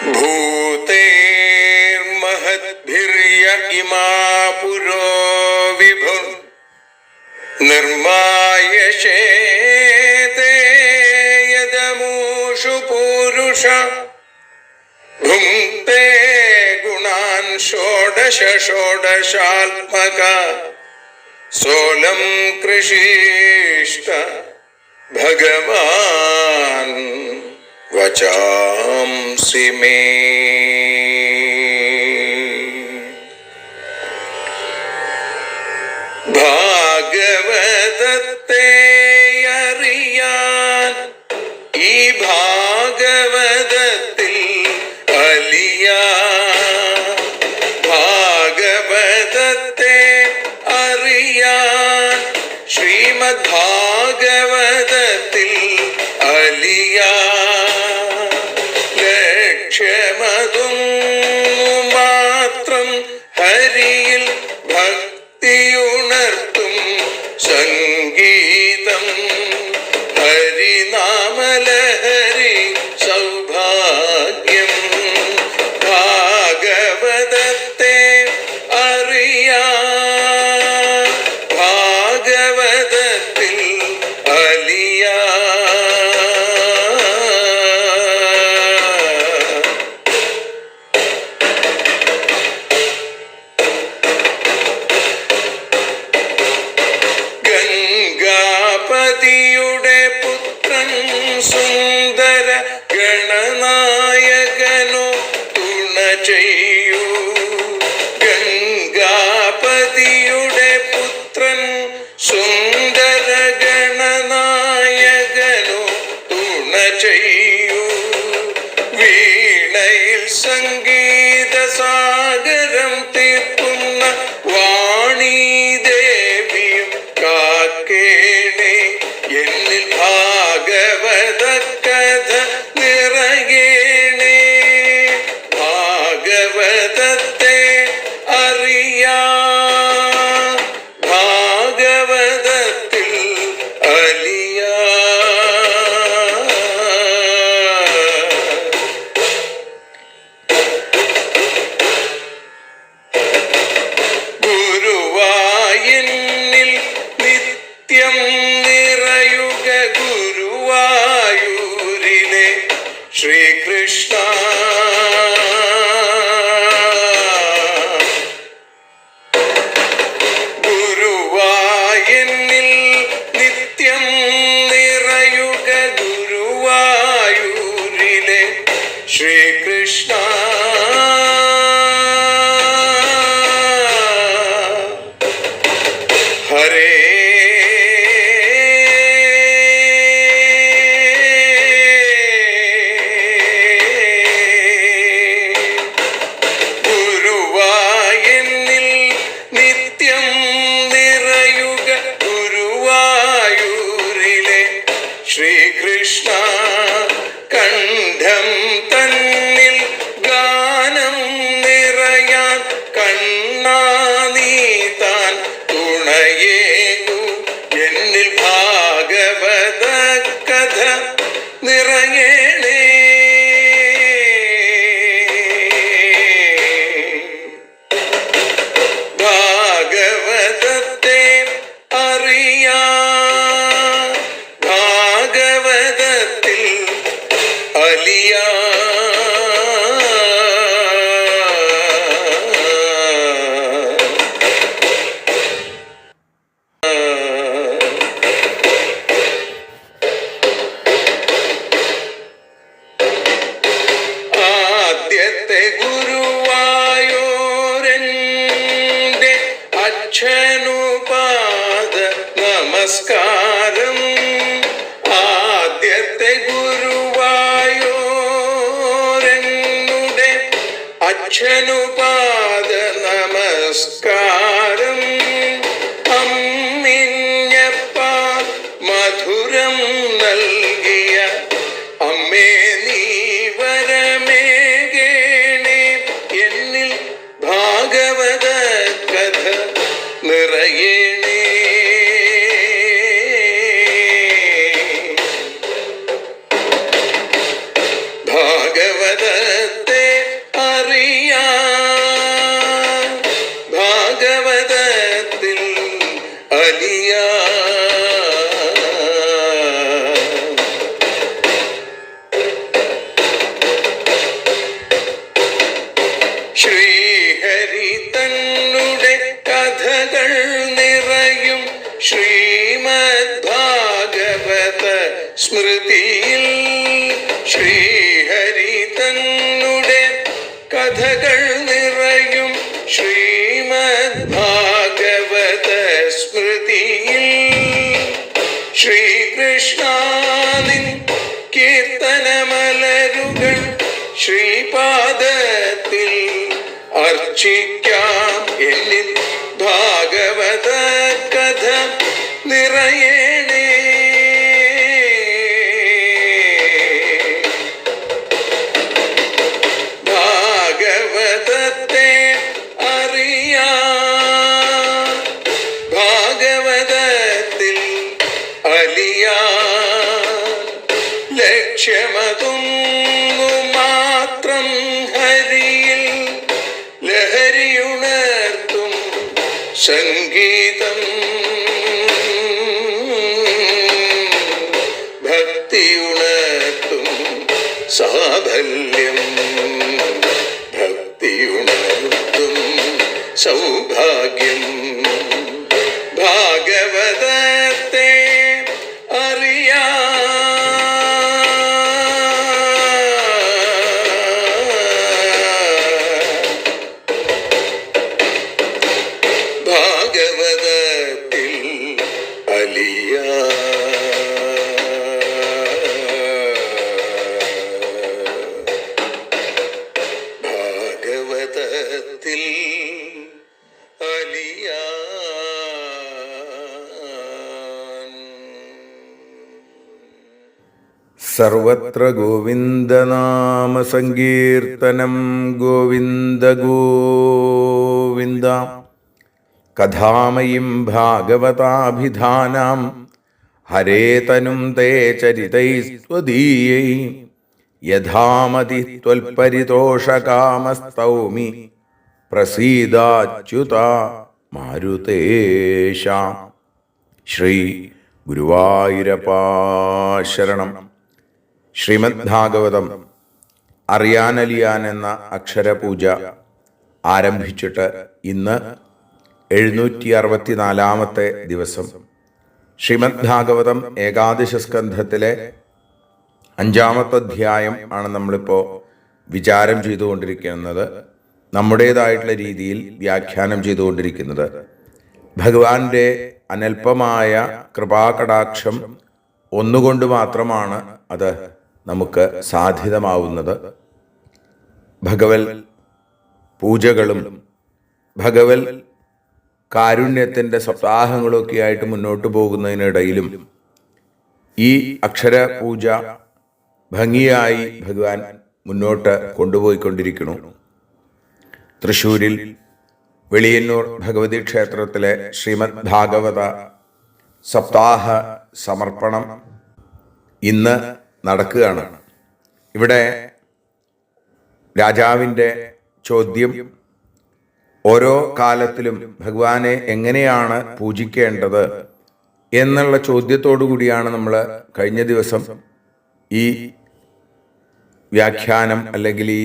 भूतेर्महद्भिर्य इमा पुरो विभुः निर्मायशेते यदमूषु पूरुष भुङ्क्ते गुणान् षोडश षोडशात्मका सोऽलं कृषीष्ट भगवान् वचांसि मे। ഭാഗവതത്തെ അറിയാൻ ഈ ഭാഗവതത്തിൽ അലിയാൻ, ഭാഗവതത്തെ അറിയാൻ ശ്രീമദ് ഭാഗവതത്തിൽ അലിയാൻ, ലക്ഷ്യമതും മാത്രം ഹരിയിൽ ഭക്തിയുണർത്തും സംഗീതം ഹരിനാമലഹരി സൗഭാഗ്യം. ഭാഗവതത്തെ അറിയാൻ ഭാഗവതത്തിൽ അലിയാൻ. ഗംഗാപതിയുടെ പുത്രൻ സുന്ദര ഗണനായകനോ തുണ ചെയ്യൂ. ഗംഗാപതിയുടെ പുത്രൻ സുന്ദര ഗണനായകനോ തുണ ചെയ്യൂ. വീണയിൽ സംഗീത സാഗരം തീർക്കുന്ന വാണീദേവിയും കാക്കേണേ എന്നിൽ ഭാഗവത കഥ നിറയേണേ. ഭാഗവതത്തെ അറിയാൻ ഭാഗവതത്തിൽ അലിയാൻ. ഗുരുവായൂരിൽ നിത്യം നിറയുക ഗുരുവായൂരിലെ ശ്രീകൃഷ്ണ. ഗുരുവായൂരിൽ നിത്യം നിറയുക ഗുരുവായൂരിലെ ശ്രീകൃഷ്ണ. ഹരേ ഗുരുവായൂരിൽ നിത്യം നിറയുക ഗുരുവായൂരിലെ ശ്രീകൃഷ്ണ. കണ്ഠം തന്നിൽ ഗാനം നിറയാൻ കണ്ണാ നീ താൻ തുണയേകു. എന്നിൽ ഭാഗവത കഥ നിറയേണേ. ഭാഗവതത്തെ അറിയാൻ ഭാഗവതത്തിൽ അലിയാൻ. ആദ്യത്തെ ഗുരുവായൂരന്റെ അച്ഛനുപാദ നമസ്കാരം. ആദ്യത്തെ ഗുരുവായൂരനുടെ അച്ഛനുപാദ നമസ്കാരം. അമ്മിഞ്ഞപ്പാൽ മധുരം നൽകിയ അമ്മേ നീ വരമേകേണേ. എന്നിൽ ഭാഗവത കഥ നിറയേണേ. ഭാഗവതത്തെ അലിയാ. ശ്രീഹരി തന്നുടെ കഥകൾ നിറയും ശ്രീമദ് ഭാഗവത സ്മൃതിയിൽ. ശ്രീഹരി തന്നുടെ കഥകൾ നിറയും ശ്രീമദ് ഭാഗവത സ്മൃതിയിൽ. ശ്രീകൃഷ്ണാനിൻ കീർത്തനമലരുകൾ ശ്രീപാദത്തിൽ അർച്ചിക്കാം. എന്നിൽ ഭാഗവത കഥ നിറയേണേ. ഭാഗവതത്തെ അറിയാ, ഭാഗവതത്തിൽ അലിയാ. ലക്ഷ്യമതൊന്നു മാത്രം ഹരിയിൽ ലഹരിയുണർത്തും സംഗീതം. ഭക്തിയുണർത്തും സാഫല്യം. ഭക്തിയുണർത്തും സൗഭാഗ്യം. ഭാഗവതത്തെ അറിയാ, ഭാഗവതത്തിൽ അലിയാ. ഭാഗവതത്തിൽ അലിയാ. സർവത്ര ഗോവിന്ദനാമ സങ്കീർത്തനം. ഗോവിന്ദ ഗോവിന്ദ. കഥാമയിം ഭാഗവതാഭിധാനാം ഹരേ തനും തേ ചരിതൈസ്ത്വദീയൈ. യഥാമതി ത്വൽപരിതോഷകാമസ്തൗമി പ്രസീദാച്യുത മാരുതേശ. ശ്രീ ഗുരുവായൂരപ്പാ ശരണം. ശ്രീമദ് ഭാഗവതം അറിയാനലിയാൻ എന്ന അക്ഷരപൂജ ആരംഭിച്ചിട്ട് ഇന്ന് 764 ദിവസം. ശ്രീമദ് ഭാഗവതം ഏകാദശ സ്കന്ധത്തിലെ 5-ാമത്തെ അധ്യായം ആണ് നമ്മളിപ്പോൾ വിചാരം ചെയ്തുകൊണ്ടിരിക്കുന്നത്, നമ്മുടേതായിട്ടുള്ള രീതിയിൽ വ്യാഖ്യാനം ചെയ്തുകൊണ്ടിരിക്കുന്നത്. ഭഗവാന്റെ അനൽപമായ കൃപാകടാക്ഷം ഒന്നുകൊണ്ട് മാത്രമാണ് അത് നമുക്ക് സാധ്യതമാവുന്നത്. ഭഗവൽ പൂജകളും ഭഗവൽ കാരുണ്യത്തിൻ്റെ സപ്താഹങ്ങളൊക്കെ ആയിട്ട് മുന്നോട്ട് പോകുന്നതിനിടയിലും ഈ അക്ഷരപൂജ ഭംഗിയായി ഭഗവാൻ മുന്നോട്ട് കൊണ്ടുപോയിക്കൊണ്ടിരിക്കുന്നു. തൃശ്ശൂരിൽ വെളിയന്നൂർ ഭഗവതി ക്ഷേത്രത്തിലെ ശ്രീമദ് ഭാഗവത സപ്താഹ സമർപ്പണം ഇന്ന് നടക്കുകയാണ്. ഇവിടെ രാജാവിൻ്റെ ചോദ്യം, ഓരോ കാലത്തിലും ഭഗവാനെ എങ്ങനെയാണ് പൂജിക്കേണ്ടത് എന്നുള്ള ചോദ്യത്തോടു കൂടിയാണ് നമ്മൾ കഴിഞ്ഞ ദിവസം ഈ വ്യാഖ്യാനം അല്ലെങ്കിൽ ഈ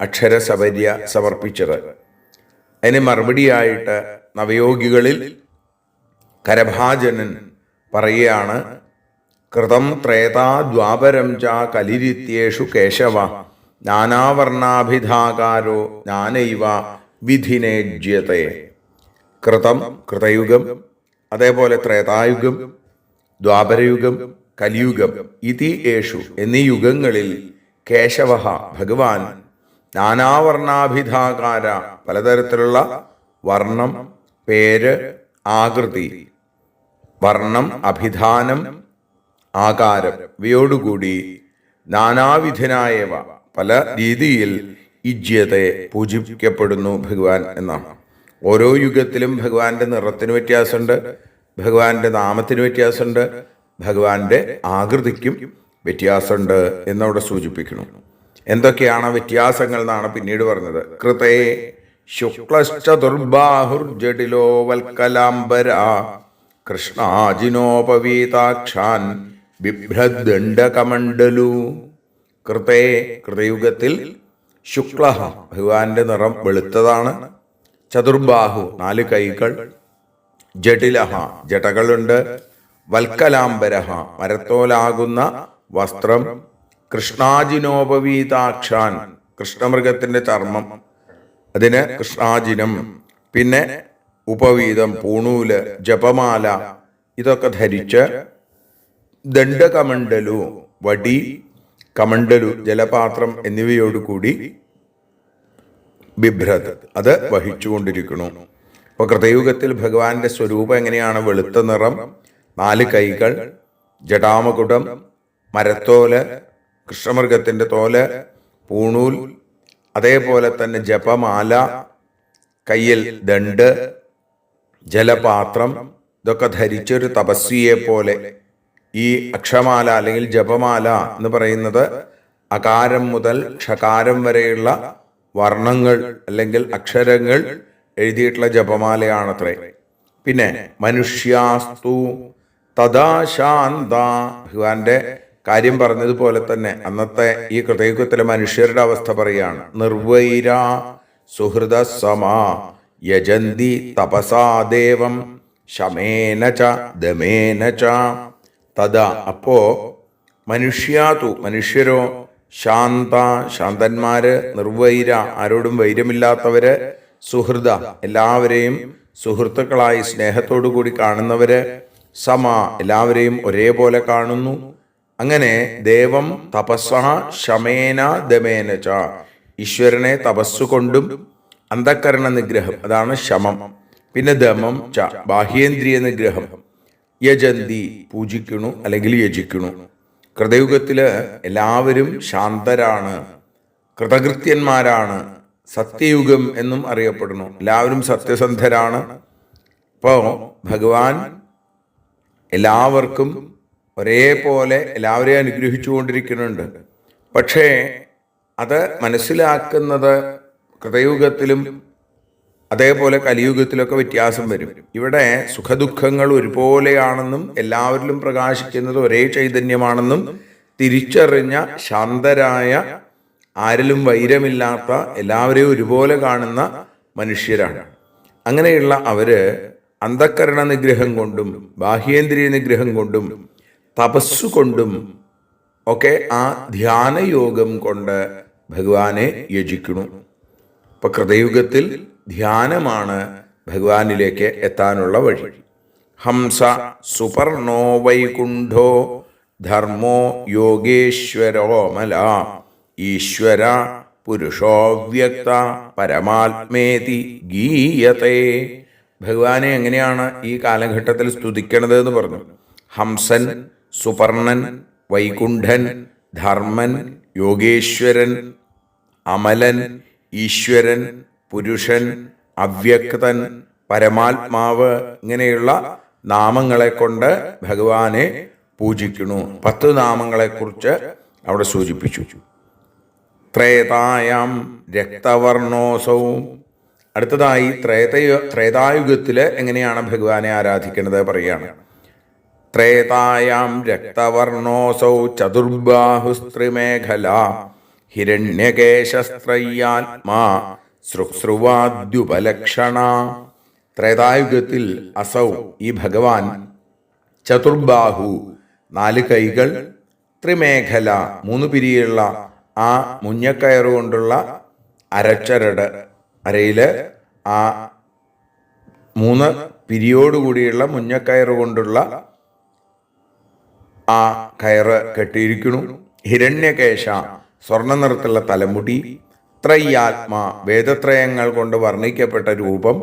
അക്ഷരസപര്യ സമർപ്പിച്ചത്. അതിന് മറുപടിയായിട്ട് നവയോഗികളിൽ കരഭാജനൻ പറയുകയാണ്, കൃതം ത്രേതാ ദ്വാപരം ച കലിരിത്യേഷു കേശവ നാനാവർണാഭിധാകാരോ ജ്ഞാനൈവ വിധിനേജ്യത്തെ. കൃതം കൃതയുഗം, അതേപോലെ ത്രേതായുഗം, ദ്വാപരയുഗം, കലിയുഗം, ഇതി യേഷു എന്നീ യുഗങ്ങളിൽ കേശവ ഭഗവാൻ നാനാവർണാഭിധാകാര പലതരത്തിലുള്ള വർണ്ണം, പേര്, ആകൃതി, വർണ്ണം, അഭിധാനം, ആകാരം ഇവയോടുകൂടി നാനാവിധനായവ പല രീതിയിൽ ഇജ്യത്തെ പൂജിക്കപ്പെടുന്നു ഭഗവാൻ എന്നാണ്. ഓരോ യുഗത്തിലും ഭഗവാന്റെ നിറത്തിന് വ്യത്യാസമുണ്ട്, ഭഗവാന്റെ നാമത്തിന് വ്യത്യാസമുണ്ട്, ഭഗവാന്റെ ആകൃതിക്കും വ്യത്യാസമുണ്ട് എന്നവിടെ സൂചിപ്പിക്കുന്നു. എന്തൊക്കെയാണ് വ്യത്യാസങ്ങൾ എന്നാണ് പിന്നീട് പറഞ്ഞത്. കൃതേ ശുക്ലശ്ചതുർബാഹുർജടിലോ വൽക്കലാംബര കൃഷ്ണാജിനോപവീതാക്ഷാൻ ബിഭ്രദ്ദണ്ഡകമണ്ഡലു. കൃതേ, കൃതയുഗത്തിൽ ശുക്ല, ഭഗവാന്റെ നിറം വെളുത്തതാണ്. ചതുർബാഹു, 4 കൈകൾ. ജടിലഹ, ജടകളുണ്ട്. വൽക്കലാംബരഹ, മരത്തോലാകുന്ന വസ്ത്രം. കൃഷ്ണാജിനോപവീതാക്ഷാൻ, കൃഷ്ണമൃഗത്തിന്റെ ചർമ്മം, അതിന് കൃഷ്ണാജിനം. പിന്നെ ഉപവീതം, പൂണൂല്, ജപമാല, ഇതൊക്കെ ധരിച്ച് ദണ്ഡകമണ്ഡലു, വടി, കമണ്ഡലു, ജലപാത്രം എന്നിവയോടുകൂടി ബിഭ്രത്, അത് വഹിച്ചുകൊണ്ടിരിക്കുന്നു. അപ്പൊ കൃതയുഗത്തിൽ ഭഗവാന്റെ സ്വരൂപം എങ്ങനെയാണ്? വെളുത്ത നിറം, 4 കൈകൾ, ജടാമകുടം, മരത്തോല്, കൃഷ്ണമൃഗത്തിന്റെ തോല്, പൂണൂൽ, അതേപോലെ തന്നെ ജപമാല, കയ്യിൽ ദണ്ഡ്, ജലപാത്രം, ഇതൊക്കെ ധരിച്ചൊരു തപസ്വിയെ പോലെ. ഈ അക്ഷമാല അല്ലെങ്കിൽ ജപമാല എന്ന് പറയുന്നത് അകാരം മുതൽ ക്ഷകാരം വരെയുള്ള വർണ്ണങ്ങൾ അല്ലെങ്കിൽ അക്ഷരങ്ങൾ എഴുതിയിട്ടുള്ള ജപമാലയാണത്രേ. പിന്നെ മനുഷ്യാസ്തു തഥാ ശാന്ത, ഭഗവാന്റെ കാര്യം പറഞ്ഞതുപോലെ തന്നെ അന്നത്തെ ഈ കൃതയുഗത്തിലെ മനുഷ്യരുടെ അവസ്ഥ പറയാണ്. നിർവൈര സുഹൃദ സമാ യജന്തി തപസാ ദേവം ശമേന ച ദമേന ച. തഥാ, അപ്പോ മനുഷ്യാതു, മനുഷ്യരോ, ശാന്ത, ശാന്തന്മാര്, നിർവൈര, ആരോടും വൈരമില്ലാത്തവര്, സുഹൃദ, എല്ലാവരെയും സുഹൃത്തുക്കളായി സ്നേഹത്തോടു കൂടി കാണുന്നവര്, സമ, എല്ലാവരെയും ഒരേപോലെ കാണുന്നു. അങ്ങനെ ദേവം തപസ്സ ശമേന ദമേന ച, ഈശ്വരനെ തപസ്സുകൊണ്ടും അന്ധക്കരണ നിഗ്രഹം, അതാണ് ശമം. പിന്നെ ദമം ച, ബാഹ്യേന്ദ്രിയ നിഗ്രഹം. യജന്തി, പൂജിക്കണു അല്ലെങ്കിൽ യജിക്കണു. കൃതയുഗത്തില് എല്ലാവരും ശാന്തരാണ്, കൃതകൃത്യന്മാരാണ്. സത്യയുഗം എന്നും അറിയപ്പെടുന്നു. എല്ലാവരും സത്യസന്ധരാണ്. ഇപ്പോ ഭഗവാൻ എല്ലാവർക്കും ഒരേപോലെ എല്ലാവരെയും അനുഗ്രഹിച്ചുകൊണ്ടിരിക്കുന്നുണ്ട്. പക്ഷേ അത് മനസ്സിലാക്കുന്നത് കൃതയുഗത്തിലും അതേപോലെ കലിയുഗത്തിലൊക്കെ വ്യത്യാസം വരും. ഇവിടെ സുഖദുഃഖങ്ങൾ ഒരുപോലെയാണെന്നും എല്ലാവരിലും പ്രകാശിക്കുന്നത് ഒരേ ചൈതന്യമാണെന്നും തിരിച്ചറിഞ്ഞ ശാന്തരായ, ആരിലും വൈരമില്ലാത്ത, എല്ലാവരെയും ഒരുപോലെ കാണുന്ന മനുഷ്യരാണ്. അങ്ങനെയുള്ള അവര് അന്ധക്കരണ നിഗ്രഹം കൊണ്ടും ബാഹ്യേന്ദ്രിയ നിഗ്രഹം കൊണ്ടും തപസ്സുകൊണ്ടും ഒക്കെ ആ ധ്യാനയോഗം കൊണ്ട് ഭഗവാനെ യജിക്കുന്നു. ഇപ്പൊ കൃതയുഗത്തിൽ ധ്യാനമാണ് ഭഗവാനിലേക്ക് എത്താനുള്ള വഴി. ഹംസ സുപർണോ വൈകുണ്ഠോ ധർമ്മോ യോഗേശ്വരോമല ഈശ്വര പുരുഷോ വ്യക്ത പരമാത്മേതി ഗീയത്തെ. ഭഗവാനെ എങ്ങനെയാണ് ഈ കാലഘട്ടത്തിൽ സ്തുതിക്കണത് എന്ന് പറഞ്ഞു. ഹംസൻ, സുപർണൻ, വൈകുണ്ഠൻ, ധർമ്മൻ, യോഗേശ്വരൻ, അമലൻ, ഈശ്വരൻ, പുരുഷൻ, അവ്യക്തൻ, പരമാത്മാവ്, ഇങ്ങനെയുള്ള നാമങ്ങളെ കൊണ്ട് ഭഗവാനെ പൂജിക്കുന്നു. 10 നാമങ്ങളെക്കുറിച്ച് അവിടെ സൂചിപ്പിച്ചു. ത്രേതായാം രക്തവർണോസൗ. അടുത്തതായി ത്രേതായുഗത്തില് എങ്ങനെയാണ് ഭഗവാനെ ആരാധിക്കുന്നത് പറയുകയാണ്. ത്രേതായാം രക്തവർണോസൗ ചതുർബാഹുസ്ത്രിമേഖല ഹിരണ്യകേശസ്ത്രയ്യാത്മാ സൃക്സ്രുവാദ്യുപലക്ഷണ. ത്രേതായുഗത്തിൽ അസൗ, ഈ ഭഗവാൻ, ചതുർബാഹു, 4 കൈകൾ, ത്രിമേഖല, 3 പിരിയുള്ള ആ മുഞ്ഞക്കയറുകൊണ്ടുള്ള അരച്ചരട്, അരയില് ആ 3 പിരിയോടുകൂടിയുള്ള മുഞ്ഞക്കയറുകൊണ്ടുള്ള ആ കയറ് കെട്ടിയിരിക്കുന്നു. ഹിരണ്യകേശ, സ്വർണ്ണ നിറത്തിലുള്ള തലമുടി. ത്രയ്യാത്മാ, വേദത്രയങ്ങൾ കൊണ്ട് വർണ്ണിക്കപ്പെട്ട രൂപം.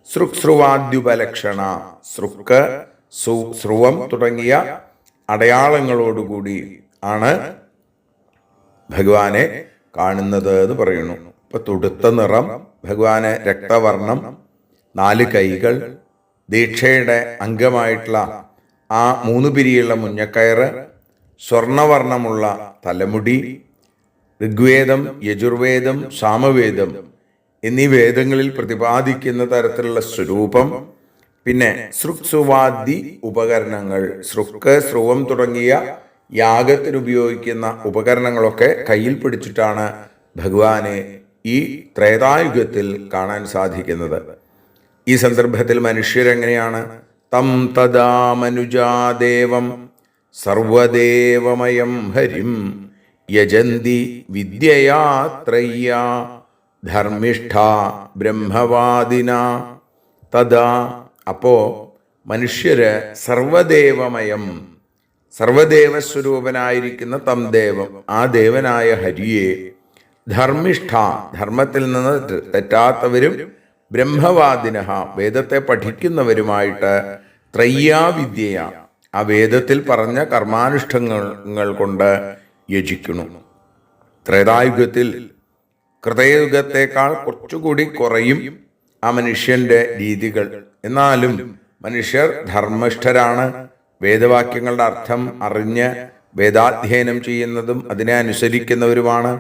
സൃക്സ്രുവാദ്യുപലക്ഷണ, സൃക്ക്, സ്രുവം തുടങ്ങിയ അടയാളങ്ങളോടുകൂടി ആണ് ഭഗവാനെ കാണുന്നത് എന്ന് പറയുന്നു. ഇപ്പൊ തുടുത്ത നിറം, ഭഗവാന് രക്തവർണം, 4 കൈകൾ, ദീക്ഷയുടെ അംഗമായിട്ടുള്ള ആ 3 പിരിയുള്ള മുഞ്ഞക്കയറ്, സ്വർണവർണ്ണമുള്ള തലമുടി, ഋഗ്വേദം, യജുർവേദം, സാമവേദം എന്നീ വേദങ്ങളിൽ പ്രതിപാദിക്കുന്ന തരത്തിലുള്ള സ്വരൂപം. പിന്നെ സൃക്സുവാദി ഉപകരണങ്ങൾ, സൃക്ക്, സ്രുവം തുടങ്ങിയ യാഗത്തിന് ഉപയോഗിക്കുന്ന ഉപകരണങ്ങളൊക്കെ കയ്യിൽ പിടിച്ചിട്ടാണ് ഭഗവാനെ ഈ ത്രേതായുഗത്തിൽ കാണാൻ സാധിക്കുന്നത്. ഈ സന്ദർഭത്തിൽ മനുഷ്യരെങ്ങനെയാണ്? തം തദാ മനുജാദേവം സർവദേവമയം ഹരിം യജന്തി വിദ്യയാ ത്രയ്യാ ധർമ്മിഷ്ഠ ബ്രഹ്മവാദിന. തഥാ അപ്പോ മനുഷ്യര് സർവദേവമയം, സർവദേവസ്വരൂപനായിരിക്കുന്ന തം ദേവം, ആ ദേവനായ ഹരിയെ, ധർമ്മിഷ്ഠ, ധർമ്മത്തിൽ നിന്ന് തെറ്റാത്തവരും, ബ്രഹ്മവാദിന, വേദത്തെ പഠിക്കുന്നവരുമായിട്ട്, ത്രയ്യാവിദ്യയ, ആ വേദത്തിൽ പറഞ്ഞ കർമാനുഷ്ഠങ്ങൾ കൊണ്ട് യജിക്കുന്നു. ത്രേതായുഗത്തിൽ കൃതയുഗത്തേക്കാൾ കുറച്ചുകൂടി കുറയും ആ മനുഷ്യന്റെ രീതികൾ. എന്നാലും മനുഷ്യർ ധർമ്മിഷ്ഠരാണ്. വേദവാക്യങ്ങളുടെ അർത്ഥം അറിഞ്ഞ് വേദാധ്യയനം ചെയ്യുന്നതും അതിനെ അനുസരിക്കുന്നവരുമാണ്.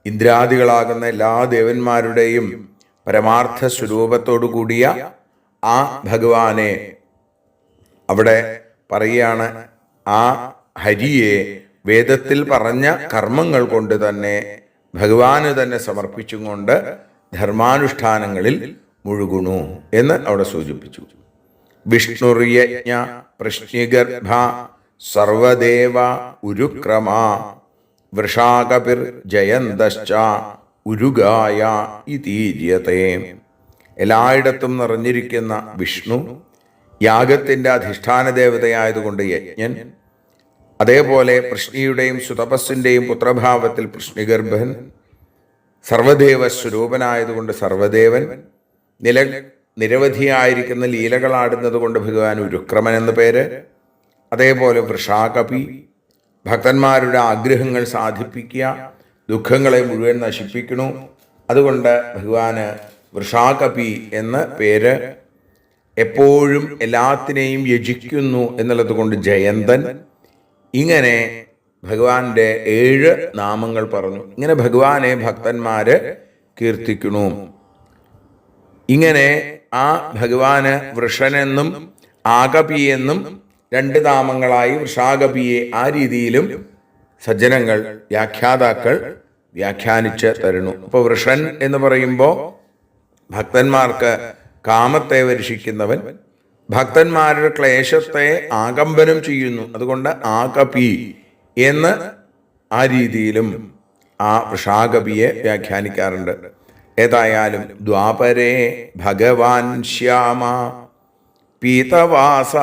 ഇന്ദ്രാദികളാകുന്ന എല്ലാ ദേവന്മാരുടെയും പരമാർത്ഥ സ്വരൂപത്തോടു കൂടിയ ആ ഭഗവാനെ അവിടെ പറയുകയാണ്. ആ ഹരിയെ വേദത്തിൽ പറഞ്ഞ കർമ്മങ്ങൾ കൊണ്ട് തന്നെ ഭഗവാന് തന്നെ സമർപ്പിച്ചും കൊണ്ട് ധർമാനുഷ്ഠാനങ്ങളിൽ മുഴുകുന്നു എന്ന് അവിടെ സൂചിപ്പിച്ചു. വിഷ്ണുർയജ്ഞ പ്രശ്നിഗർഭ സർവദേവ ഉരുക്രമ വൃഷാകപിർ ജയന്തശ്ച ഉരുഗായ ഇതീര്യത്തെ. എല്ലായിടത്തും നിറഞ്ഞിരിക്കുന്ന വിഷ്ണു, യാഗത്തിന്റെ അധിഷ്ഠാന ദേവതയായതുകൊണ്ട് യജ്ഞൻ, അതേപോലെ പൃഷ്ണിയുടെയും സുതപസ്സിന്റെയും പുത്രഭാവത്തിൽ പൃഷ്ണിഗർഭൻ, സർവദേവ സ്വരൂപനായതുകൊണ്ട് സർവദേവൻ, നിരവധിയായിരിക്കുന്ന ലീലകളാടുന്നത് കൊണ്ട് ഭഗവാൻ ഉരുക്രമൻ എന്ന പേര്. അതേപോലെ വൃഷാകപി, ഭക്തന്മാരുടെ ആഗ്രഹങ്ങൾ സാധിപ്പിക്കുക, ദുഃഖങ്ങളെ മുഴുവൻ നശിപ്പിക്കണു, അതുകൊണ്ട് ഭഗവാന് വൃഷാകപി എന്ന പേര്. എപ്പോഴും എല്ലാത്തിനെയും യജിക്കുന്നു എന്നുള്ളത് കൊണ്ട് ജയന്തൻ. ഇങ്ങനെ ഭഗവാന്റെ 7 നാമങ്ങൾ പറഞ്ഞു. ഇങ്ങനെ ഭഗവാനെ ഭക്തന്മാര് കീർത്തിക്കുന്നു. ഇങ്ങനെ ആ ഭഗവാന് വൃഷനെന്നും ആകപി എന്നും 2 നാമങ്ങളായി വൃഷാകപിയെ ആ രീതിയിലും സജ്ജനങ്ങൾ, വ്യാഖ്യാതാക്കൾ വ്യാഖ്യാനിച്ച് തരുന്നു. അപ്പോൾ വൃഷൻ എന്ന് പറയുമ്പോൾ ഭക്തന്മാർക്ക് കാമത്തെ വർഷിക്കുന്നവൻ, ഭക്തന്മാരുടെ ക്ലേശത്തെ ആകമ്പനം ചെയ്യുന്നു, അതുകൊണ്ട് ആകപി എന്ന് ആ രീതിയിലും ആ വൃഷാകപിയെ വ്യാഖ്യാനിക്കാറുണ്ട്. ഏതായാലും ദ്വാപരേ ഭഗവാൻ ശ്യാമ പീതവാസ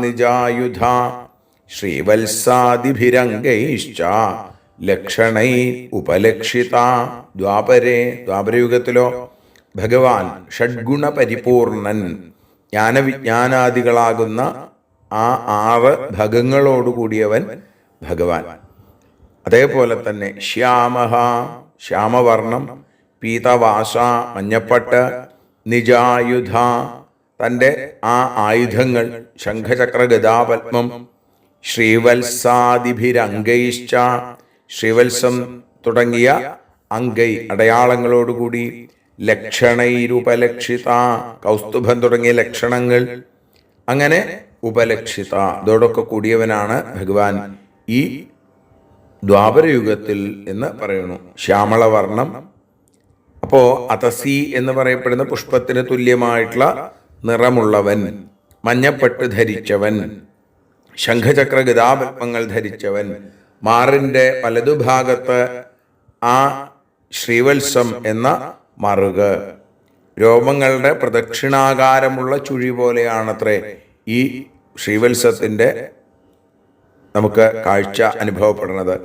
നിജായുധ ശ്രീവത്സാദിഭിരംഗൈശ്ച ലക്ഷണൈ ഉപലക്ഷിത. ദ്വാപരേ, ദ്വാപരയുഗത്തിലോ ഭഗവാൻ ഷഡ്ഗുണ പരിപൂർണൻ, ജ്ഞാനവിജ്ഞാനാദികളാകുന്ന ആ 6 ഭഗങ്ങളോടുകൂടിയവൻ ഭഗവാൻ. അതേപോലെ തന്നെ ശ്യാമഹ, ശ്യാമവർണം, പീതവാസ, മഞ്ഞപ്പട്ട്, നിജായുധ, തൻ്റെ ആ ആയുധങ്ങൾ ശംഖചക്ര ഗദാപത്മം, ശ്രീവത്സാദിഭിരംഗൈശ്ച, ശ്രീവത്സം തുടങ്ങിയ അംഗൈ അടയാളങ്ങളോടുകൂടി, ലക്ഷണൈരുപലക്ഷിത, കൗസ്തുഭം തുടങ്ങിയ ലക്ഷണങ്ങൾ, അങ്ങനെ ഉപലക്ഷിത, ഇതോടൊക്കെ കൂടിയവനാണ് ഭഗവാൻ ഈ ദ്വാപരയുഗത്തിൽ എന്ന് പറയുന്നു. ശ്യാമളവർണം. അപ്പോ അതസി എന്ന് പറയപ്പെടുന്ന പുഷ്പത്തിന് തുല്യമായിട്ടുള്ള നിറമുള്ളവൻ, മഞ്ഞപ്പെട്ട് ധരിച്ചവൻ, ശംഖചക്ര ഗദാപത്മങ്ങൾ ധരിച്ചവൻ, മാറിന്റെ വലതുഭാഗത്ത് ആ ശ്രീവത്സം എന്ന മറുക്, രോമങ്ങളുടെ പ്രദക്ഷിണാകാരമുള്ള ചുഴി പോലെയാണത്രേ ഈ ശ്രീവത്സത്തിന്റെ നമുക്ക് കാഴ്ച അനുഭവപ്പെടുന്നത്.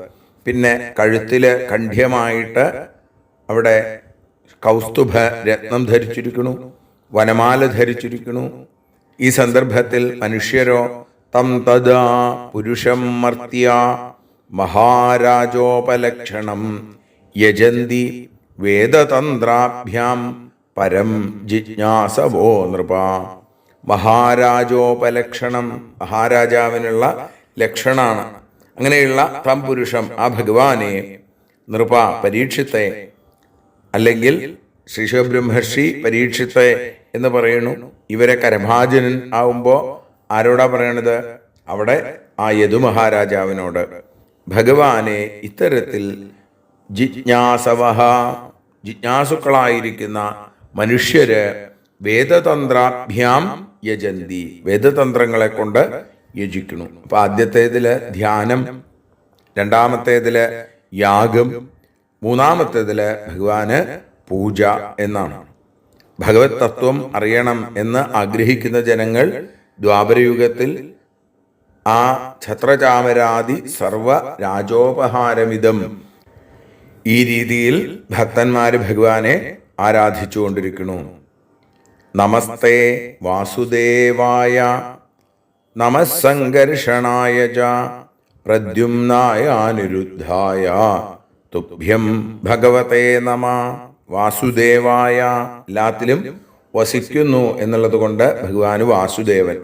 പിന്നെ കഴുത്തില് കണ്ഠ്യമായിട്ട് അവിടെ കൗസ്തുഭ രത്നം ധരിച്ചിരിക്കുന്നു, വനമാല ധരിച്ചിരിക്കുന്നു. ഈ സന്ദർഭത്തിൽ മനുഷ്യരോ തം തദാ പുരുഷം മർത്യ മഹാരാജോപലക്ഷണം യജന്തി വേദതന്ത്രാഭ്യാം പരം ജിജ്ഞാസവോ നൃപ. മഹാരാജോപലക്ഷണം, മഹാരാജാവിനുള്ള ലക്ഷണാണ്. അങ്ങനെയുള്ള തം പുരുഷം, ആ ഭഗവാനെ, നൃപ പരീക്ഷിത്തെ, അല്ലെങ്കിൽ ശ്രീ ശിവബ്രഹ്മർഷി പരീക്ഷിത്തെ എന്ന് പറയുന്നു. ഇവരെ കരഭാജനൻ ആവുമ്പോൾ ആരോടാ പറയണത്? അവിടെ ആ യദു മഹാരാജാവിനോട്. ഭഗവാനെ ഇത്തരത്തിൽ ജിജ്ഞാസവഹ, ജിജ്ഞാസുക്കളായിരിക്കുന്ന മനുഷ്യര് വേദതന്ത്രാഭ്യാം യജന്തി, വേദതന്ത്രങ്ങളെ കൊണ്ട് യജിക്കുന്നു. അപ്പൊ ആദ്യത്തേതില് ധ്യാനം, രണ്ടാമത്തേതില് യാഗം, മൂന്നാമത്തേതില് ഭഗവാന് പൂജ എന്നാണ്. ഭഗവത് തത്വം അറിയണം എന്ന് ആഗ്രഹിക്കുന്ന ജനങ്ങൾ ദ്വാപരയുഗത്തിൽ ആ ഛത്രചാമരാദി സർവ രാജോപഹാരമിതം ഈ രീതിയിൽ ഭക്തന്മാര് ഭഗവാനെ ആരാധിച്ചുകൊണ്ടിരിക്കുന്നു. നമസ്തേ വാസുദേവായ നമസ്സംഘർഷണായ ച പ്രദ്യുമ്നായ അനിരുദ്ധായ തുഭ്യം ഭഗവതേ നമ. വാസുദേവായ, എല്ലാത്തിലും വസിക്കുന്നു എന്നുള്ളത് കൊണ്ട് ഭഗവാന് വാസുദേവൻ,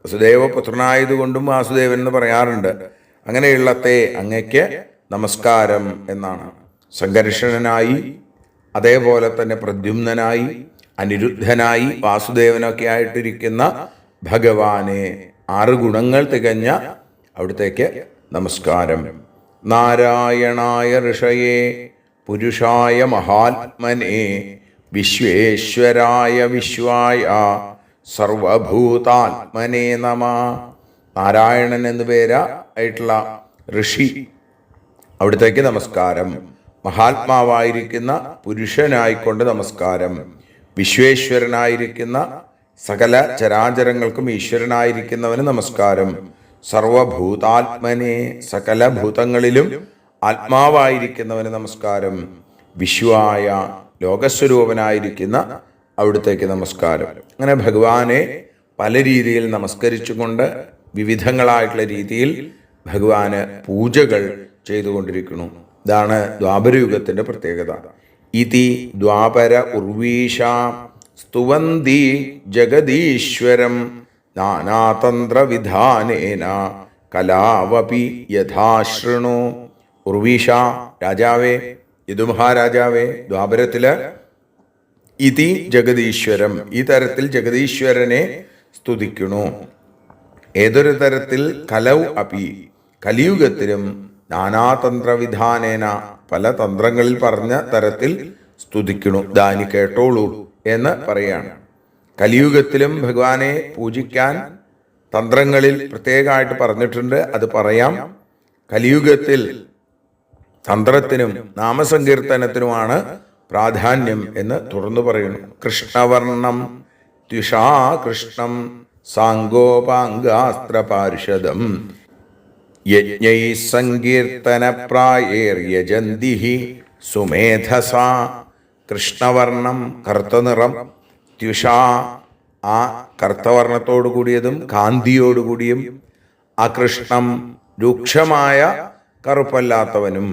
വസുദേവ പുത്രനായതുകൊണ്ടും വാസുദേവൻ എന്ന് പറയാറുണ്ട്. അങ്ങനെയുള്ളത്തെ അങ്ങയ്ക്ക് നമസ്കാരം എന്നാണ്. സംഘർഷണനായി, അതേപോലെ തന്നെ പ്രദ്യുമ്നായി, അനിരുദ്ധനായി, വാസുദേവനൊക്കെ ആയിട്ടിരിക്കുന്ന ഭഗവാനെ, 6 ഗുണങ്ങൾ തികഞ്ഞ അവിടത്തേക്ക് നമസ്കാരം. നാരായണായ ഋഷയേ പുരുഷായ മഹാത്മനെ വിശ്വേശ്വരായ വിശ്വായ സർവഭൂതാത്മനെ നമ. നാരായണൻ എന്നു പേരായിട്ടുള്ള ഋഷി, അവിടത്തേക്ക് നമസ്കാരം. മഹാത്മാവായിരിക്കുന്ന പുരുഷനായിക്കൊണ്ട് നമസ്കാരം. വിശ്വേശ്വരനായിരിക്കുന്ന സകല ചരാചരങ്ങൾക്കും ഈശ്വരനായിരിക്കുന്നവന് നമസ്കാരം. സർവഭൂതാത്മനെ, സകല ഭൂതങ്ങളിലും ആത്മാവായിരിക്കുന്നവന് നമസ്കാരം. വിശ്വായ, ലോകസ്വരൂപനായിരിക്കുന്ന അവിടുത്തേക്ക് നമസ്കാരം. അങ്ങനെ ഭഗവാനെ പല രീതിയിൽ നമസ്കരിച്ചുകൊണ്ട് വിവിധങ്ങളായിട്ടുള്ള രീതിയിൽ ഭഗവാന് പൂജകൾ ചെയ്തുകൊണ്ടിരിക്കുന്നു. ഇതാണ് ദ്വാപരയുഗത്തിന്റെ പ്രത്യേകത. ഇതി ദ്വാപര ഉർവീഷ സ്തുവന്തി ജഗദീശ്വരം നാനാതന്ത്രവിധാനേന കലാവപി യഥാശൃണു. ഉർവീഷ രാജാവേ, യദുമഹാരാജാവേ, ദ്വാപരത്തില് ഇതി ജഗദീശ്വരം, ഈ തരത്തിൽ ജഗദീശ്വരനെ സ്തുതിക്കുന്നു. ഏതൊരു തരത്തിൽ കലൗ അപി, കലിയുഗത്തിലും നാനാതന്ത്രവിധാനേന, പല തന്ത്രങ്ങളിൽ പറഞ്ഞ തരത്തിൽ സ്തുതിക്കുന്നു. ദാനി കേട്ടോളൂ എന്ന് പറയാണ്. കലിയുഗത്തിലും ഭഗവാനെ പൂജിക്കാൻ തന്ത്രങ്ങളിൽ പ്രത്യേകമായിട്ട് പറഞ്ഞിട്ടുണ്ട്, അത് പറയാം. കലിയുഗത്തിൽ തന്ത്രത്തിനും നാമസങ്കീർത്തനത്തിനുമാണ് പ്രാധാന്യം എന്ന് തുറന്നു പറയുന്നു. കൃഷ്ണവർണം ദ്വിഷാ കൃഷ്ണം സാങ്കോപാംഗാസ്ത്രപാർഷദം യജ്ഞൈ സങ്കീർത്തന പ്രായേർയജന്തി സുമേധസ. കൃഷ്ണവർണം, കറുത്തനിറം, ദ്വിഷാ, ആ കറുത്തവർണത്തോടു കൂടിയതും കാന്തിയോടുകൂടിയും, അകൃഷ്ണം, രൂക്ഷമായ കറുപ്പല്ലാത്തവനും,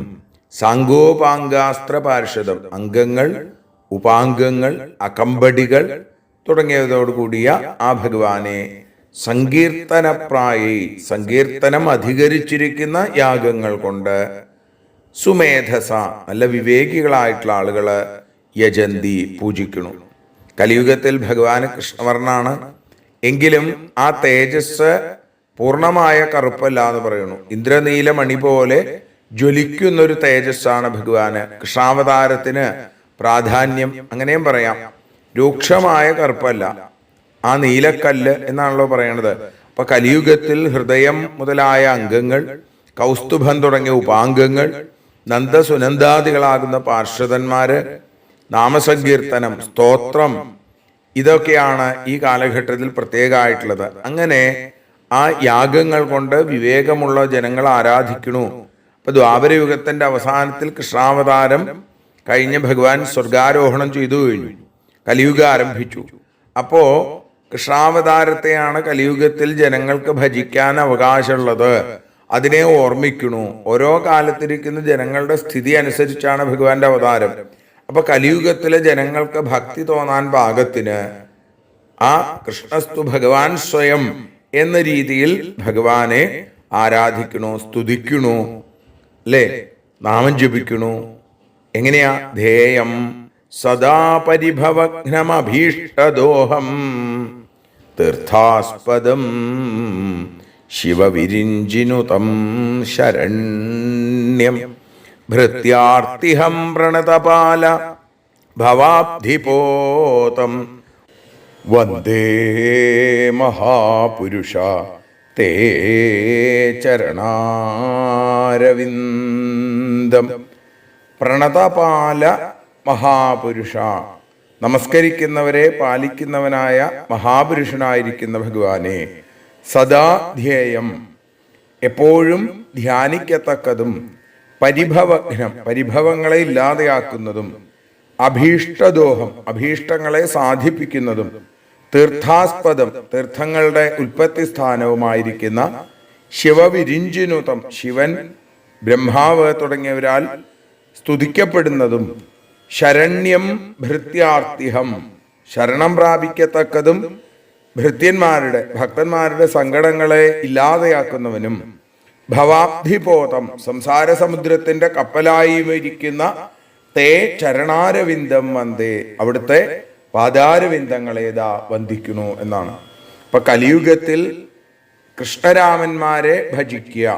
സാങ്കോപാംഗാസ്ത്ര പാർഷദം, അംഗങ്ങൾ, ഉപാംഗങ്ങൾ, അകമ്പടികൾ തുടങ്ങിയതോടുകൂടിയ ആ ഭഗവാനെ സങ്കീർത്തനപ്രായി, സങ്കീർത്തനം അധികരിച്ചിരിക്കുന്ന യാഗങ്ങൾ കൊണ്ട്, സുമേധസ, നല്ല വിവേകികളായിട്ടുള്ള ആളുകള് യജന്തി, പൂജിക്കുന്നു. കലിയുഗത്തിൽ ഭഗവാന് കൃഷ്ണവർണ്ണാണ്, എങ്കിലും ആ തേജസ് പൂർണ്ണമായ കറുപ്പല്ല എന്ന് പറയുന്നു. ഇന്ദ്രനീലമണി പോലെ ജ്വലിക്കുന്നൊരു തേജസ്സാണ് ഭഗവാന്. കൃഷ്ണാവതാരത്തിന് പ്രാധാന്യം അങ്ങനെയും പറയാം. രൂക്ഷമായ കറുപ്പല്ല, ആ നീലക്കല്ല് എന്നാണല്ലോ പറയണത്. അപ്പൊ കലിയുഗത്തിൽ ഹൃദയം മുതലായ അംഗങ്ങൾ, കൗസ്തുഭം തുടങ്ങിയ ഉപാംഗങ്ങൾ, നന്ദസുനന്ദാദികളാകുന്ന പാർഷദന്മാര്, നാമസങ്കീർത്തനം, സ്തോത്രം, ഇതൊക്കെയാണ് ഈ കാലഘട്ടത്തിൽ പ്രത്യേകമായിട്ടുള്ളത്. അങ്ങനെ ആ യാഗങ്ങൾ കൊണ്ട് വിവേകമുള്ള ജനങ്ങൾ ആരാധിക്കണു. അപ്പൊ ദ്വാപരയുഗത്തിന്റെ അവസാനത്തിൽ കൃഷ്ണാവതാരം കഴിഞ്ഞ് ഭഗവാൻ സ്വർഗാരോഹണം ചെയ്തു കഴിഞ്ഞു, കലിയുഗം ആരംഭിച്ചു. അപ്പോ കൃഷ്ണാവതാരത്തെയാണ് കലിയുഗത്തിൽ ജനങ്ങൾക്ക് ഭജിക്കാൻ അവകാശമുള്ളത്. അതിനെ ഓർമ്മിക്കണു. ഓരോ കാലത്തിരിക്കുന്ന ജനങ്ങളുടെ സ്ഥിതി അനുസരിച്ചാണ് ഭഗവാന്റെ അവതാരം. അപ്പൊ കലിയുഗത്തിലെ ജനങ്ങൾക്ക് ഭക്തി തോന്നാൻ പാകത്തിന് ആ കൃഷ്ണസ്തു ഭഗവാൻ സ്വയം എന്ന രീതിയിൽ ഭഗവാനെ ആരാധിക്കണു, സ്തുതിക്കണു, അല്ലേ, നാമം ജപിക്കണു. എങ്ങനെയാ? ധേയം സദാ പരിഭവഘ്നമഭീഷ്ടദോഹം തീർത്ഥാസ്പദം ശിവവിരിഞ്ചിനുതം ശരണ്യം ഭൃത്യാർത്തിഹം പ്രണതപാല ഭവാബ്ധിപോതം വന്ദേ മഹാപുരുഷ തേ ചരണാരവിന്ദം. പ്രണതപാല മഹാപുരുഷ, നമസ്കരിക്കുന്നവരെ പാലിക്കുന്നവനായ മഹാപുരുഷനായിരിക്കുന്ന ഭഗവാനെ, സദാ ധ്യേയം, എപ്പോഴും ധ്യാനിക്കത്തക്കതും, പരിഭവഘ്നം, പരിഭവങ്ങളെ ഇല്ലാതെയാക്കുന്നതും, അഭീഷ്ടദോഹം, അഭീഷ്ടങ്ങളെ സാധിപ്പിക്കുന്നതും, തീർത്ഥാസ്പദം, തീർത്ഥങ്ങളുടെ ഉൽപ്പത്തി സ്ഥാനവുമായിരിക്കുന്ന ശിവവിരിഞ്ചിനുതം, ശിവൻ, ബ്രഹ്മാവ് തുടങ്ങിയവരാൽ സ്തുതിക്കപ്പെടുന്നതും, ശരണ്യം ഭൃത്യാർത്തിഹം, ശരണം പ്രാപിക്കത്തക്കതും, ഭൃത്യന്മാരുടെ, ഭക്തന്മാരുടെ സങ്കടങ്ങളെ ഇല്ലാതെയാക്കുന്നവനും, ഭവാബ്ധിപോതം, സംസാര സമുദ്രത്തിന്റെ കപ്പലായി ഇരിക്കുന്ന തേ ചരണാരവിന്ദം വന്ദേ, അവിടുത്തെ പാദാരവിന്ദങ്ങളേതാ വന്ദിക്കുന്നു എന്നാണ്. ഇപ്പൊ കലിയുഗത്തിൽ കൃഷ്ണരാമന്മാരെ ഭജിക്കുക,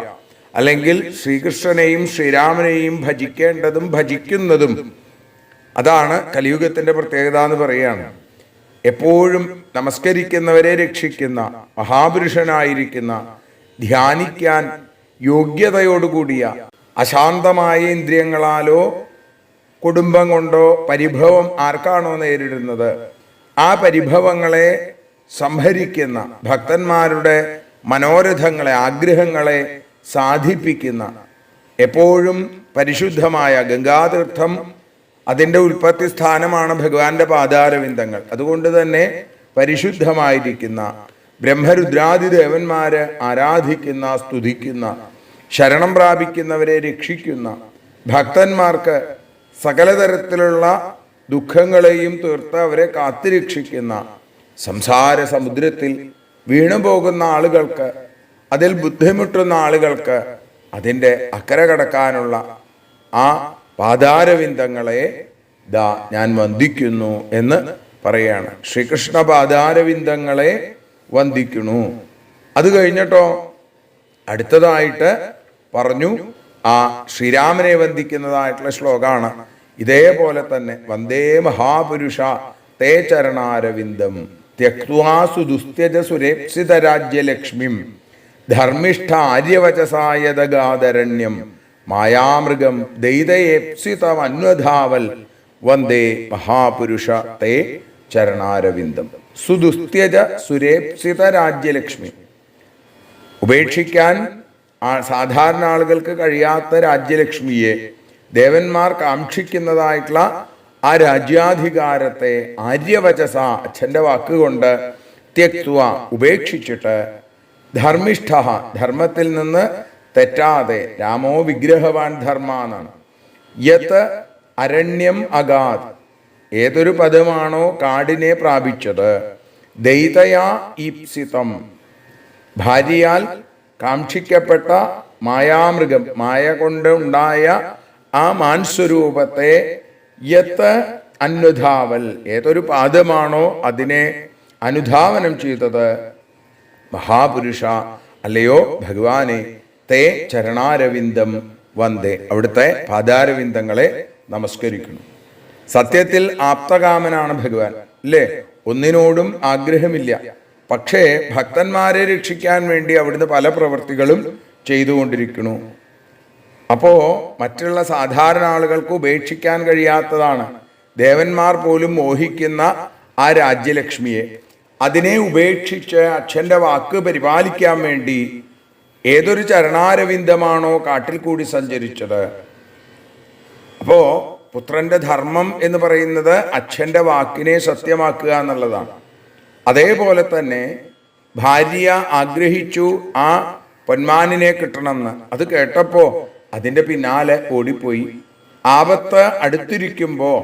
അല്ലെങ്കിൽ ശ്രീകൃഷ്ണനെയും ശ്രീരാമനെയും ഭജിക്കേണ്ടതും ഭജിക്കുന്നതും, അതാണ് കലിയുഗത്തിന്റെ പ്രത്യേകത എന്ന് പറയുകയാണ്. എപ്പോഴും നമസ്കരിക്കുന്നവരെ രക്ഷിക്കുന്ന മഹാപുരുഷനായിരിക്കുന്ന, ധ്യാനിക്കാൻ യോഗ്യതയോടുകൂടിയ, അശാന്തമായ ഇന്ദ്രിയങ്ങളാലോ കുടുംബം കൊണ്ടോ പരിഭവം ആർക്കാണോ നേരിടുന്നത്, ആ പരിഭവങ്ങളെ സംഹരിക്കുന്ന, ഭക്തന്മാരുടെ മനോരഥങ്ങളെ, ആഗ്രഹങ്ങളെ സാധിപ്പിക്കുന്ന, എപ്പോഴും പരിശുദ്ധമായ ഗംഗാതീർത്ഥം, അതിൻ്റെ ഉൽപ്പത്തി സ്ഥാനമാണ് ഭഗവാന്റെ പാദാരവിന്ദങ്ങൾ. അതുകൊണ്ട് തന്നെ പരിശുദ്ധമായിരിക്കുന്ന, ബ്രഹ്മരുദ്രാദി ദേവന്മാര് ആരാധിക്കുന്ന, സ്തുതിക്കുന്ന, ശരണം പ്രാപിക്കുന്നവരെ രക്ഷിക്കുന്ന, ഭക്തന്മാർക്ക് സകലതരത്തിലുള്ള ദുഃഖങ്ങളെയും തീർത്ത് അവരെ കാത്തുരക്ഷിക്കുന്ന, സംസാര സമുദ്രത്തിൽ വീണുപോകുന്ന ആളുകൾക്ക്, അതിൽ ബുദ്ധിമുട്ടുന്ന ആളുകൾക്ക് അതിൻ്റെ അക്കരെ കടക്കാനുള്ള ആ പാദാരവിന്ദങ്ങളെ ദാ ഞാൻ വന്ദിക്കുന്നു എന്ന് പറയാണ്. ശ്രീകൃഷ്ണ പാദാരവിന്ദങ്ങളെ വന്ദിക്കുന്നു. അത് കഴിഞ്ഞിട്ടോ അടുത്തതായിട്ട് പറഞ്ഞു ആ ശ്രീരാമനെ വന്ദിക്കുന്നതായിട്ടുള്ള ശ്ലോകമാണ്. ഇതേപോലെ തന്നെ വന്ദേ മഹാപുരുഷ തേ ചരണാരവിന്ദം ത്യക്വാ സുദുസ്ത്യജ സുരേപ്സിത രാജ്യലക്ഷ്മിം ധർമ്മിഷ്ഠ ആര്യവചസായതഗാദരണ്യം മായാമൃഗം ദൈതയേപ്സിതമന്വധാവൽ വന്ദേ മഹാപുരുഷ തേ ചരണാരവിന്ദം. സുദുസ്ത്യജ സുരേപ്സിത രാജ്യലക്ഷ്മി, ഉപേക്ഷിക്കാൻ സാധാരണ ആളുകൾക്ക് കഴിയാത്ത രാജ്യലക്ഷ്മിയെ, ദേവന്മാർ കാക്ഷിക്കുന്നതായിട്ടുള്ള ആ രാജ്യാധികാരത്തെ ആര്യവചസ, അച്ഛൻ്റെ വാക്കുകൊണ്ട്, ത്യക്വ ഉപേക്ഷിച്ചിട്ട്, ധർമ്മിഷ്ഠ ധർമ്മത്തിൽ നിന്ന് തെറ്റാതെ, രാമോ വിഗ്രഹവാൻ ധർമ്മ എന്നാണ്, യത് അരണ്യം അഗാത് ഏതൊരു പദമാണോ കാടിനെ പ്രാപിച്ചത്, ദൈതയാ ഈപ്സിതം ഭാര്യയാൽ കാക്ഷിക്കപ്പെട്ട മായാമൃഗം, മായ കൊണ്ട് ഉണ്ടായ ആ മാൻസ്വരൂപത്തെ, യത്ത് അന്വധാവൽ ഏതൊരു പാദമാണോ അതിനെ അനുധാവനം ചെയ്തത്, മഹാപുരുഷ അല്ലയോ ഭഗവാനെ, തേ ചരണാരവിന്ദം വന്ദേ, അവിടുത്തെ പാദാരവിന്ദങ്ങളെ നമസ്കരിക്കുന്നു. സത്യത്തിൽ ആപ്തകാമനാണ് ഭഗവാൻ, അല്ലേ? ഒന്നിനോടും ആഗ്രഹമില്ല. പക്ഷേ ഭക്തന്മാരെ രക്ഷിക്കാൻ വേണ്ടി അവിടുന്ന് പല പ്രവൃത്തികളും ചെയ്തുകൊണ്ടിരിക്കുന്നു. അപ്പോ മറ്റുള്ള സാധാരണ ആളുകൾക്ക് ഉപേക്ഷിക്കാൻ കഴിയാത്തതാണ്. ദേവന്മാർ പോലും മോഹിക്കുന്ന ആ രാജ്യലക്ഷ്മിയെ, അതിനെ ഉപേക്ഷിച്ച് അച്ഛൻ്റെ വാക്ക് പരിപാലിക്കാൻ വേണ്ടി ഏതൊരു ചരണാരവിന്ദമാണോ കാട്ടിൽ കൂടി സഞ്ചരിച്ചത്. അപ്പോ പുത്രന്റെ ധർമ്മം എന്ന് പറയുന്നത് അച്ഛൻ്റെ വാക്കിനെ സത്യമാക്കുക എന്നുള്ളതാണ്. അതേപോലെ തന്നെ ഭാര്യ ആഗ്രഹിച്ചു ആ പൊന്മാനിനെ കിട്ടണമെന്ന്, അത് കേട്ടപ്പോ അതിൻ്റെ പിന്നാലെ ഓടിപ്പോയി. ആപത്ത് അടുത്തിരിക്കുമ്പോൾ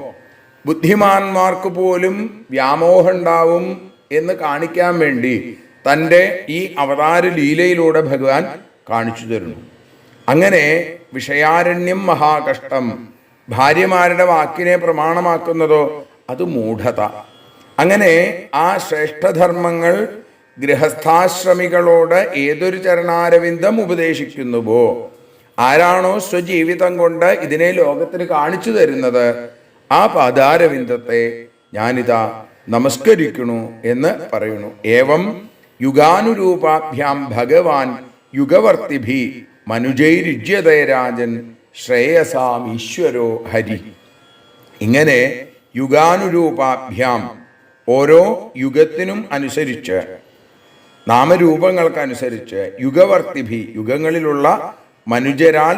ബുദ്ധിമാന്മാർക്ക് പോലും വ്യാമോഹം ഉണ്ടാവും എന്ന് കാണിക്കാൻ വേണ്ടി തൻ്റെ ഈ അവതാര ലീലയിലൂടെ ഭഗവാൻ കാണിച്ചു തരുന്നു. അങ്ങനെ വിഷയാരണ്യം മഹാകഷ്ടം, ഭാര്യമാരുടെ വാക്കിനെ പ്രമാണമാക്കുന്നതോ അത് മൂഢത. അങ്ങനെ ആ ശ്രേഷ്ഠധർമ്മങ്ങൾ ഗൃഹസ്ഥാശ്രമികളോട് ഏതൊരു ചരണാരവിന്ദം ഉപദേശിക്കുന്നുവോ, ആരാണോ സ്വജീവിതം കൊണ്ട് ഇതിനെ ലോകത്തിന് കാണിച്ചു തരുന്നത്, ആ പാദാരവിന്ദത്തെ ഞാനിതാ നമസ്കരിക്കണു എന്ന് പറയുന്നു. ഏവം യുഗാനുരൂപാഭ്യാം ഭഗവാൻ യുഗവർത്തിഭി മനുജൈരുജ്യതേ രാജൻ ശ്രേയസാം ഈശ്വരോ ഹരി. ഇങ്ങനെ യുഗാനുരൂപാഭ്യാം, ഓരോ യുഗത്തിനും അനുസരിച്ച്, നാമരൂപങ്ങൾക്കനുസരിച്ച്, യുഗവർത്തിഭി, യുഗങ്ങളിലുള്ള മനുജരാൽ,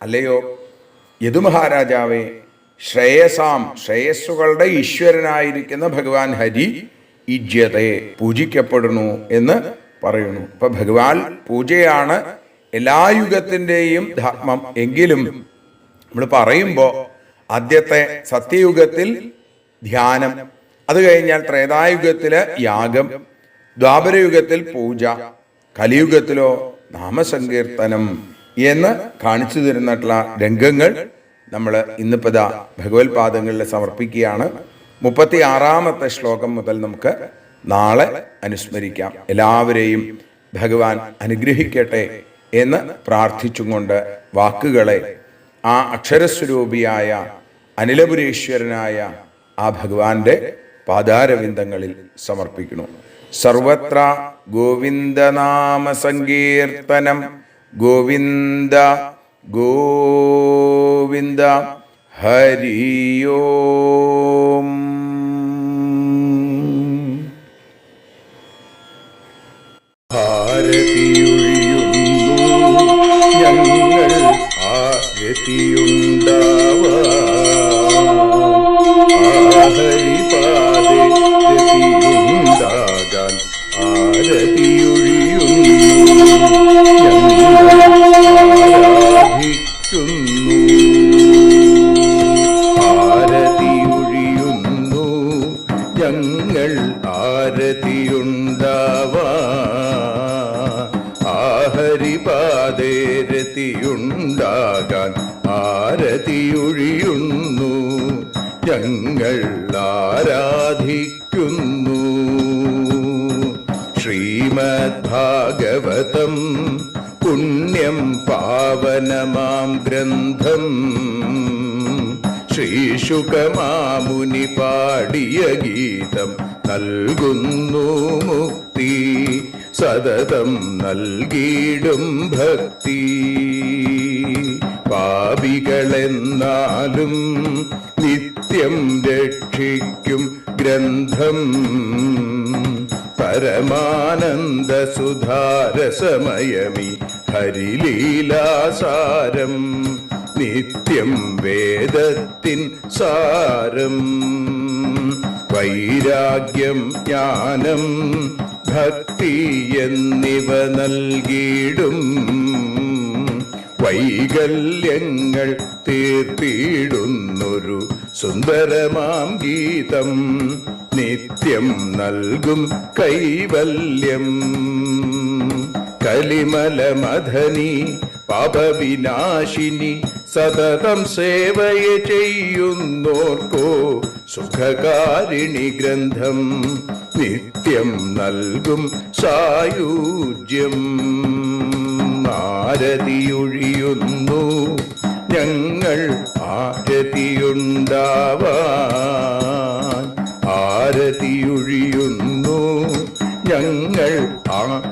അല്ലയോ യദുമഹാരാജാവേ, ശ്രേയസാം, ശ്രേയസ്സുകളുടെ ഈശ്വരനായിരിക്കുന്ന ഭഗവാൻ ഹരി ഇജ്യതേ, പൂജിക്കപ്പെടുന്നു എന്ന് പറയുന്നു. ഇപ്പൊ ഭഗവാൻ പൂജയാണ് എല്ലാ യുഗത്തിൻ്റെയും ധർമ്മം. എങ്കിലും നമ്മൾ പറയുമ്പോൾ ആദ്യത്തെ സത്യയുഗത്തിൽ ധ്യാനം, അത് കഴിഞ്ഞാൽ ത്രേതായുഗത്തില് യാഗം, ദ്വാപരയുഗത്തിൽ പൂജ, കലിയുഗത്തിലോ നാമസങ്കീർത്തനം എന്ന് കാണിച്ചു തരുന്നിട്ടുള്ള രംഗങ്ങൾ നമ്മൾ ഇന്നിപ്പോൾ ഭഗവത് പാദങ്ങളിൽ സമർപ്പിക്കുകയാണ്. 36-ാമത്തെ ശ്ലോകം മുതൽ നമുക്ക് നാളെ അനുസ്മരിക്കാം. എല്ലാവരെയും ഭഗവാൻ അനുഗ്രഹിക്കട്ടെ എന്ന് പ്രാർത്ഥിച്ചുകൊണ്ട് വാക്കുകളെ ആ അക്ഷരസ്വരൂപിയായ അനിലപുരീശ്വരനായ ആ ഭഗവാന്റെ പാദാരവിന്ദങ്ങളിൽ സമർപ്പിക്കുന്നു. സർവത്ര ഗോവിന്ദനാമ സങ്കീർത്തനം, ഗോവിന്ദ ഗോവിന്ദ, ഹരി ഓം. ഭാരതിയൊഴിയുന്നു ഞങ്ങൾ ആരതിയുണ്ടാവാ, ഹരിപാദേ രതിയുണ്ടാകാൻ ആരതിയൊഴിയുന്നു ഞങ്ങൾ ആരതിയുണ്ടാവാ, ഹരിപാദേ രതിയുണ്ടാകാൻ ആരതിയൊഴിയുന്നു ഞങ്ങൾ ആരാധിക്കുന്നു. ശ്രീമദ് ഭാഗവതം പുണ്യം പാവനമാം ഗ്രന്ഥം, ശ്രീശുകമാമുനി പാടിയ ഗീതം നൽകുന്നു മുക്തി, സതതം നൽകിയിടും ഭക്തി. പാപികളെന്നാലും നിത്യം രക്ഷിക്കും ഗ്രന്ഥം, പരമാനന്ദ സുധാരസമയമി ഹരിലീലാസാരം, നിത്യം വേദത്തിൻ സാരം. വൈരാഗ്യം ജ്ഞാനം ഭക്തി എന്നിവ നൽകിയിടും, വൈകല്യങ്ങൾ തീർത്തിടുന്നൊരു സുന്ദരമാം ഗീതം, നിത്യം നൽകും കൈവല്യം. കലിമലമഥനി പാപവിനാശിനി സതതം സേവയ ചെയ്യുന്നോർക്കോ സുഖകാരിണി ഗ്രന്ഥം, നിത്യം നൽകും സായുജ്യം. ആരതിയൊഴിയുന്നു ഞങ്ങൾ ആരതിയുണ്ടാവാൻ, ആരതിയൊഴിയുന്നു ഞങ്ങൾ ആരതിയുണ്ടാവാൻ,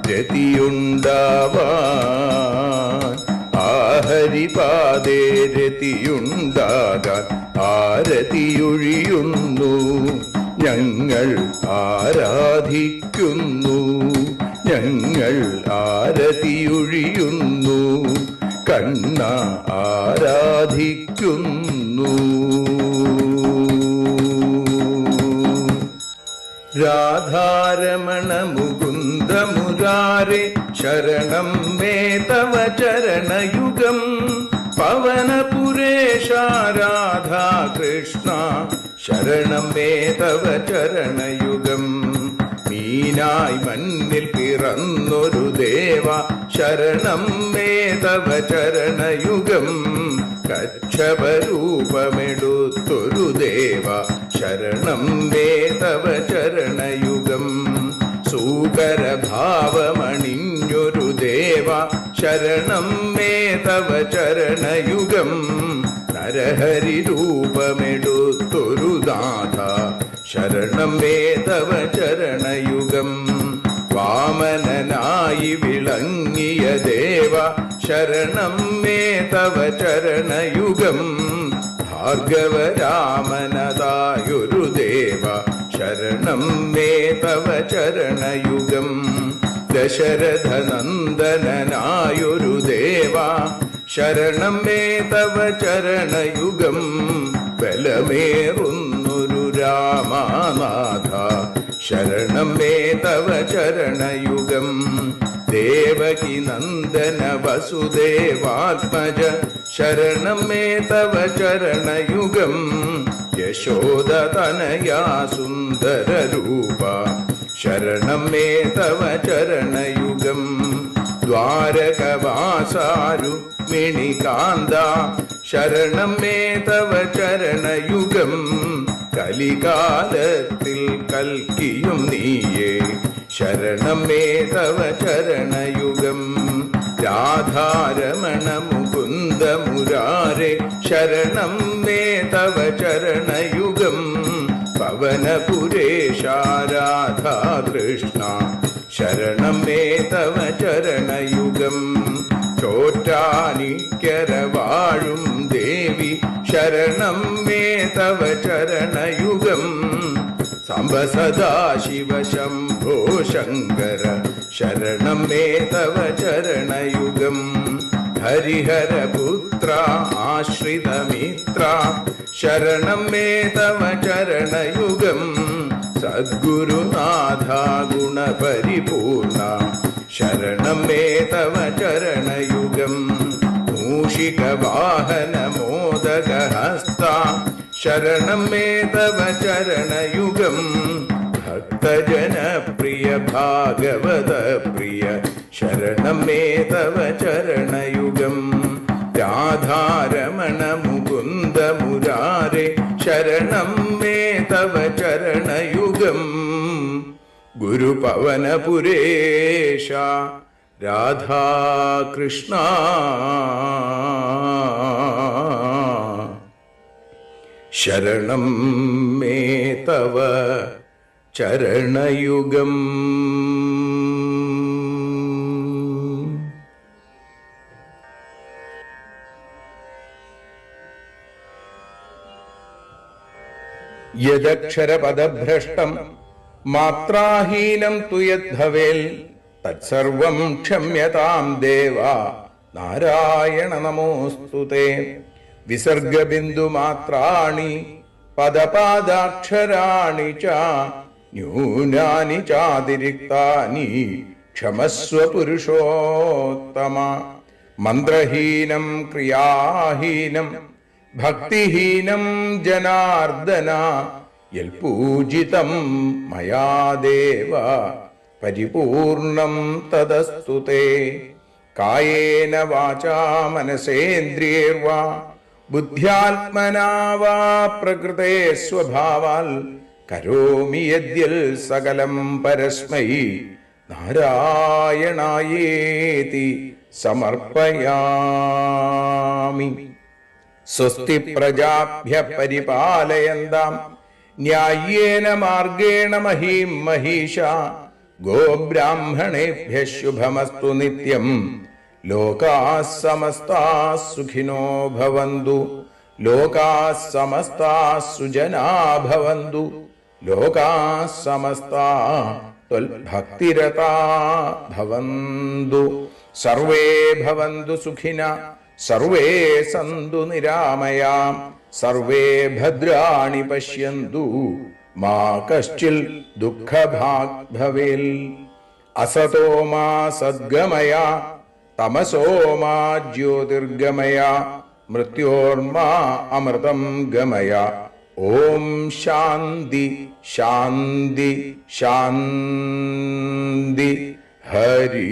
ഹരിപാദേ രതിയുണ്ടാകാൻ ആരതിയൊഴിയുന്നു ഞങ്ങൾ ആരാധിക്കുന്നു. ഞങ്ങൾ ആരതിയൊഴിയുന്നു കണ്ണ ആരാധിക്കുന്നു. രാധാരമണ മുകുന്ദ മുരാരേ ശരണം മേ തവ ചരണയുഗം, പവനപുരേശ രാധാ കൃഷ്ണ ശരണം മേ തവ ചരണയുഗം. മീനായി മണ്ണിൽ പിറന്നൊരു ദേവ ശരണം മേ തവ ചരണയുഗം, കച്ഛപരൂപമെടുത്തൊരു ദേവ ശരണം മേ തവ ചരണയുഗം. സൂകര ശരണം മേ തവ ചരണയുഗം. നരഹരിരൂപമെടുത്തൊരു നാഥ ശരണം മേ തവ ചരണയുഗം. വാമനനായി വിളങ്ങിയ ദേവ ശരണം മേ തവ ചരണയുഗം. ഭാർഗവരാമനതായൊരു ദേവ ശരണം മേ തവ ചരണയുഗം. ദശരഥനന്ദനായൊരു ദേവ ശരണം മേ തവ ചരണയുഗം. ബലമേറുന്നൊരു രാമനാഥ ശരണം മേ തവ ചരണയുഗം. ദേവകി നന്ദന വസുദേവാത്മജ ശരണം മേ തവ ചരണയുഗം. യശോദതനയാ സുന്ദരരൂപ ശരണം മേ തവ ചരണയുഗം. ദ്വാരകവാസാരുക്മിണികാന്ത ശരണം മേ തവ ചരണയുഗം. കലികാലത്തിൽ കൽക്കിയും നീയേ ശരണം മേ തവ ചരണയുഗം. രാധാരമണ മുകുന്ദ മുരാരേ ശരണം മേ തവ ചരണയുഗം. പവനപുരേശ രാധാ കൃഷ്ണ ശരണം മേ തവ ചരണയുഗം. ചോറ്റാനിക്കര വാഴും ദേവി ശരണം മേ തവ ചരണയുഗം. സാംബ സദാശിവ ശംഭോ ശങ്കര ശരണം മേ തവ ചരണയുഗം. ഹരിഹരപുത്ര ആശ്രിതമിത്ര ശരണം മേ തവ ചരണയുഗം. സദ്ഗുരുനാഥ ഗുണപരിപൂർണ ശരണം മേ തവ ചരണയുഗം. മൂഷികവാഹന മോദകഹസ്ത ശരണം മേ തവ ചരണയുഗം. ഭക്തജനപ്രിയ ഭാഗവത പ്രിയ ശരണം മേ തവ ചരണയുഗം. രാധാരമണ മുകുന്ദ മുരാരേ ശരണം മേ തവ ചരണയുഗം. ഗുരുപവനപുരേശ രാധാകൃഷ്ണ ശരണം മേ തവ ചരണയുഗം. യദക്ഷരപദഭ്രഷ്ടം മാത്രാഹീനം തു യദ്ഭവേൽ തത്സർവം ക്ഷമ്യതാം ദേവ നാരായണ നമോസ്തുതേ. വിസർഗബിന്ദുമാത്രാണി പദപാദാക്ഷരാണി ച ന്യൂനാനി ചാതിരിക്താനി ക്ഷമസ്വ പുരുഷോത്തമ. മന്ത്രഹീനം ക്രിയാഹീനം ഭക്തിഹീനം ജനാർദ്ദന യൽപൂജിതം മയാ ദേവ പരിപൂർണം തദസ്തു തേ. കായേന വാചാ മനസേന്ദ്രിയൈർവാ ബുദ്ധ്യാത്മനാ വാ പ്രകൃതേ സ്വഭാവാൽ കരോമി യദ്യൽ സകലം പരസ്മൈ നാരായണായേതി സമർപ്പയാമി. സ്വസ്തി പ്രജാഭ്യ പരിപാലയന്താം ന്യായേന മാർഗേണ മഹീം മഹീഷ. ഗോബ്രാഹ്മണേഭ്യഃ ശുഭമസ്തു നിത്യം. ലോകാഃ സമസ്താഃ സുഖിനോ ഭവന്തു. ലോകാഃ സമസ്താഃ സുജനാ ഭവന്തു. ലോകാഃ സമസ്താഃ ത്വൽഭക്തിരതാ ഭവന്തു. സർവേ ഭവന്തു സുഖിനഃ സർവേ സന്തു നിരാമയാം. സർവേ ഭദ്രാണി പശ്യന്തു മാ കശ്ചിൽ ദുഃഖഭാഗ് ഭവേൽ. അസതോ മാ സദ്ഗമയ തമസോ മാ ജ്യോതിർഗമയ മൃത്യോർമാ അമൃതം ഗമയ. ഓം ശാന്തി ശാന്തി ശാന്തി. ഹരി